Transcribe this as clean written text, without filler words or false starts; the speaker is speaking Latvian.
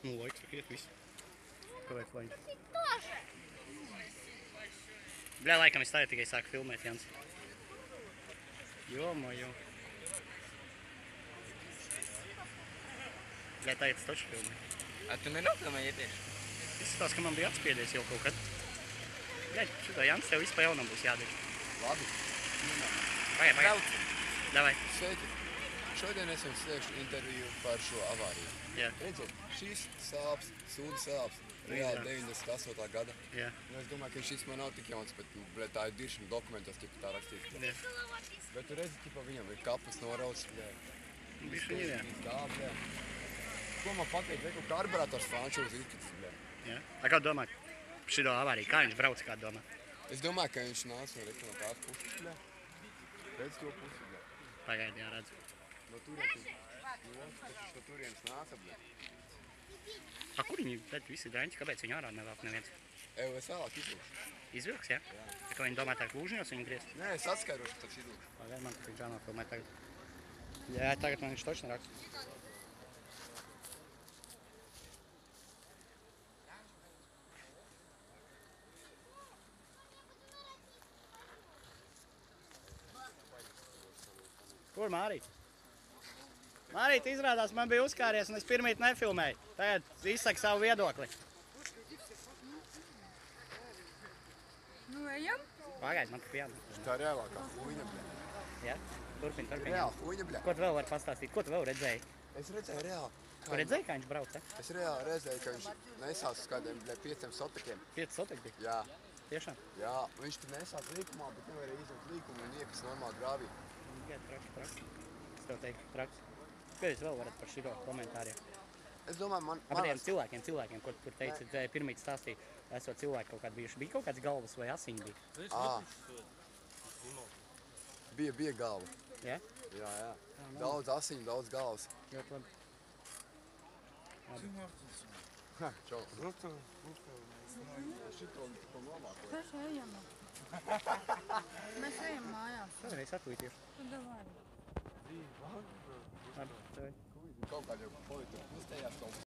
Nu, laiks iet viss. Kāpēc lai? Bļā, laikam es tagad tikai sāku filmēt, Jans. Jomo. Bļā, tagad es taču filmēju. A tu nenofilmēji iepriekš? Izskatās, ka man bija atspiedies jau kaut kad. Bļā, šitā Jans, tev viss pa jaunam būs jādara. Labi. Pagaid. Davai. Sveiki. Šodien es jums sniegšu interviju par šo avāriju. Jā. Redziet, šīs sāps, sūda sāps, reāli 98. gada. Jā. Es domāju, ka šis man nav tik jauns, bet tā ir diršana dokumentos, tā rakstīts. Jā. Bet tu redzi, ka viņam ir kapas norauts. Bišķi ir, jā. Ko man pateikt, ka karburators frančūs izkritis. Jā. A, kā domā, šito avāriju, kā viņš brauc, kā domā? Es domāju, ka viņš nāca no tās puses. Redz to pusi. Pagaid, jā, redzu. No turienes nāca. A, kur viņi, bet visi daņķi, kāpēc viņi ārā nevelk neviens? Es vēlāk izvilkšu. Izvilks, jā? Jā. Ka viņi domā tā glūžņos viņu griezt? Nē, es atskairošu, tad izvilkšu. Pagaid, man tik jānofilmē tagad. Jā, tagad man viņš točni raksta. Kur, Mārīt? Mārīt, izrādās, man bija uzkāries un es pirmīt nefilmēju. Tagad izsaka savu viedokli. Nu, ejam? Pagaid, man tik jānofilmē. Tā ir reālākā fuiņa, bļa. Jā? Turpin. Reāli fuiņa, bļa. Ko tu vēl vari pastāstīt? Ko tu vēl redzēji? Es redzēju reāli. Tu redzēji, kā viņš brauc, ja? Es reāli redzēju, ka viņš nesās uz kādiem 5 sotekiem. 5 sotek bija? Jā. Tiešām? Jā, viņš tur nesās līkumā, bet nevarēja izņemt līkumu un iekas normāli grāvī. Jā, traks. Es tev teiktu, traks. Ko jūs vēl varat par šito komentāriem? Es domāju, man... Par tiem cilvēkiem, kur teici, pirmīt stāstīja, esot cilvēki kaut kādi bijuši. Bija kaut kāds galvas vai asiņi bija? Bija galva. Jā? Jā. Daudz asiņu, daudz galvas. Ļoti labi. Čau. Šito nomākoju. Taču ejam. Mēs ejam mājās. Kādreiz atlītiešu. Tad davai. Labi, tev. Kaut kādā politika uzstājās kaut